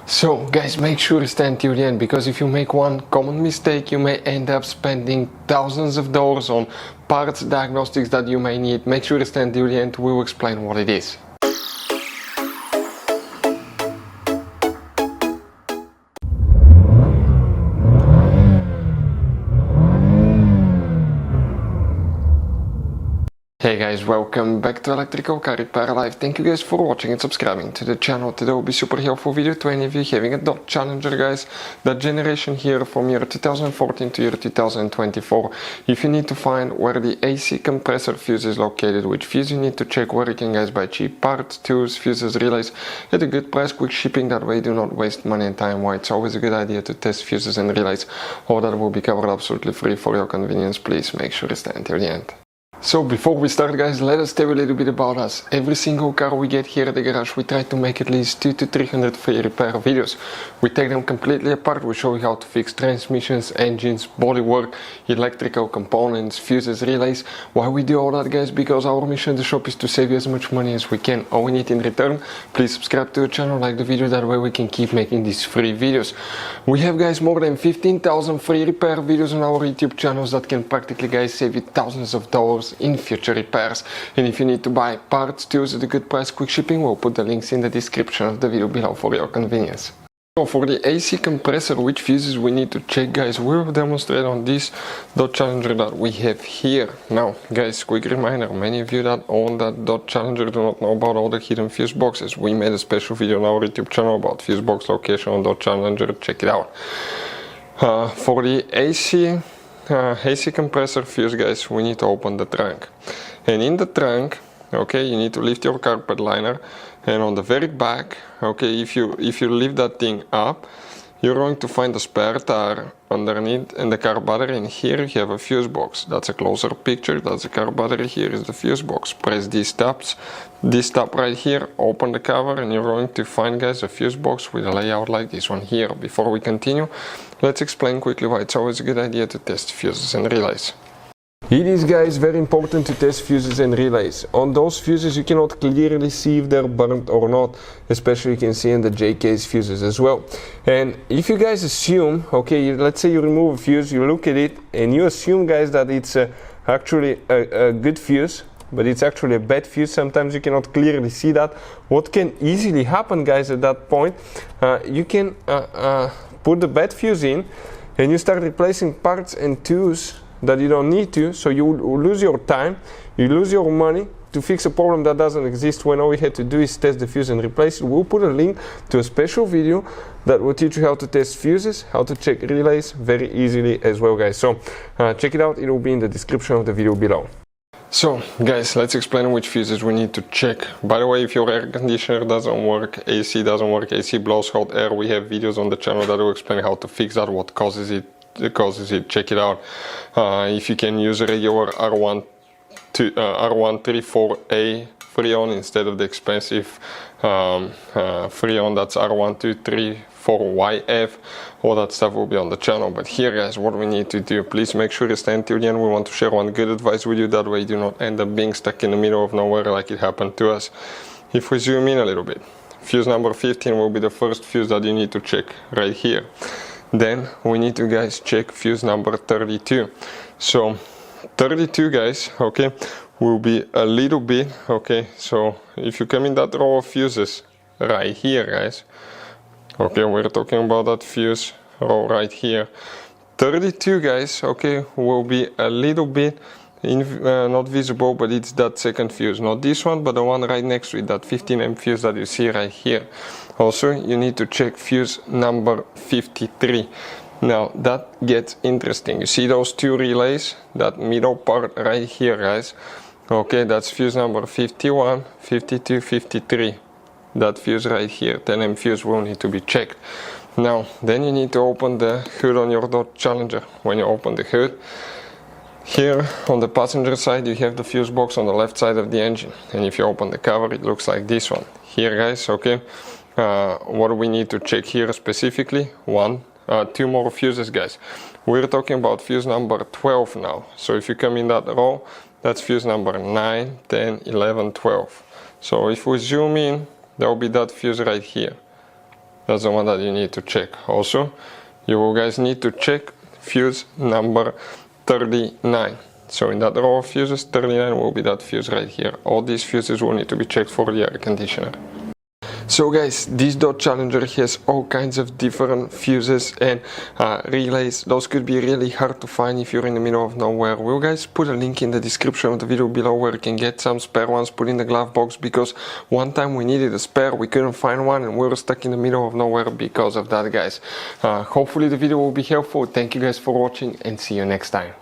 So guys, make sure to stay until the end, because if you make one common mistake you may end up spending thousands of dollars on parts diagnostics that you may need. Make sure to stay until the end, we will explain what it is. Hey guys, welcome back to Electrical Car Repair Live. Thank you guys for watching and subscribing to the channel. Today will be super helpful video to any of you having a Dodge Challenger, guys. That generation here from year 2014 to year 2024. If you need to find where the AC compressor fuse is located, which fuse you need to check, where you can guys buy cheap parts, tools, fuses, relays at a good price, quick shipping, that way you do not waste money and time. Why it's always a good idea to test fuses and relays. All that will be covered absolutely free for your convenience. Please make sure to stay until the end. So before we start, guys, let us tell you a little bit about us. Every single car we get here at the garage, we try to make at least 200 to 300 free repair videos. We take them completely apart, we show you how to fix transmissions, engines, bodywork, electrical components, fuses, relays. Why we do all that, guys? Because our mission at the shop is to save you as much money as we can. All we need in return, please subscribe to the channel, like the video, that way we can keep making these free videos. We have, guys, more than 15,000 free repair videos on our YouTube channels that can practically, guys, save you thousands of dollars in future repairs. And if you need to buy parts, tools at a good price, quick shipping, we'll put the links in the description of the video below for your convenience. So for the AC compressor, which fuses we need to check, guys, we will demonstrate on this Dodge Challenger that we have here. Now guys, quick reminder, many of you that own that Dodge Challenger do not know about all the hidden fuse boxes. We made a special video on our YouTube channel about fuse box location on Dodge Challenger, check it out. For the AC compressor fuse, guys, we need to open the trunk, and in the trunk, okay, you need to lift your carpet liner, and on the very back, okay, if you lift that thing up, you're going to find a spare tire underneath and the car battery, and here you have a fuse box. That's a closer picture, that's the car battery, here is the fuse box. Press these tabs, this tab right here, open the cover, and you're going to find, guys, a fuse box with a layout like this one here. Before we continue, let's explain quickly why it's always a good idea to test fuses and relays. It is, guys, very important to test fuses and relays. On those fuses you cannot clearly see if they're burnt or not, especially you can see in the J-case fuses as well. And if you guys assume, okay, let's say you remove a fuse, you look at it and you assume, guys, that it's actually a good fuse, but it's actually a bad fuse, sometimes you cannot clearly see that. What can easily happen, guys, at that point, you can put the bad fuse in and you start replacing parts and tools that you don't need to, so you lose your time, you lose your money to fix a problem that doesn't exist, when all we had to do is test the fuse and replace it. We'll put a link to a special video that will teach you how to test fuses, how to check relays very easily as well, guys. So check it out, it will be in the description of the video below. So guys, let's explain which fuses we need to check. By the way, if your air conditioner doesn't work, AC doesn't work, AC blows hot air, we have videos on the channel that will explain how to fix that, what causes it, check it out. If you can use a regular R134A Freon instead of the expensive Freon that's R1234YF, all that stuff will be on the channel. But here, guys, what we need to do, please make sure to stay until the end. We want to share one good advice with you, that way you do not end up being stuck in the middle of nowhere like it happened to us. If we zoom in a little bit, fuse number 15 will be the first fuse that you need to check right here. Then we need to, guys, check fuse number 32. So 32, guys, okay, will be a little bit, okay, so if you come in that row of fuses right here, guys, okay, we're talking about that fuse row right here. 32, guys, okay, will be a little bit not visible, but it's that second fuse, not this one, but the one right next to it, that 15M fuse that you see right here. Also, you need to check fuse number 53. Now that gets interesting. You see those two relays, that middle part right here, guys, okay, that's fuse number 51, 52, 53. That fuse right here, 10M fuse, will need to be checked. Now then you need to open the hood on your Dodge Challenger. When you open the hood, here on the passenger side you have the fuse box on the left side of the engine, and if you open the cover it looks like this one here, guys, okay. What do we need to check here specifically? Two more fuses, guys. We're talking about fuse number 12 now, so if you come in that row, that's fuse number 9, 10, 11, 12. So if we zoom in, there will be that fuse right here. that's the one that you need to check. Also, you guys need to check fuse number 39. So in that row of fuses, 39 will be that fuse right here. All these fuses will need to be checked for the air conditioner. So guys, this Dodge Challenger has all kinds of different fuses and relays. Those could be really hard to find if you're in the middle of nowhere. We'll guys put a link in the description of the video below where you can get some spare ones put in the glove box, because one time we needed a spare, we couldn't find one, and we were stuck in the middle of nowhere because of that, guys. Hopefully the video will be helpful. Thank you guys for watching, and see you next time.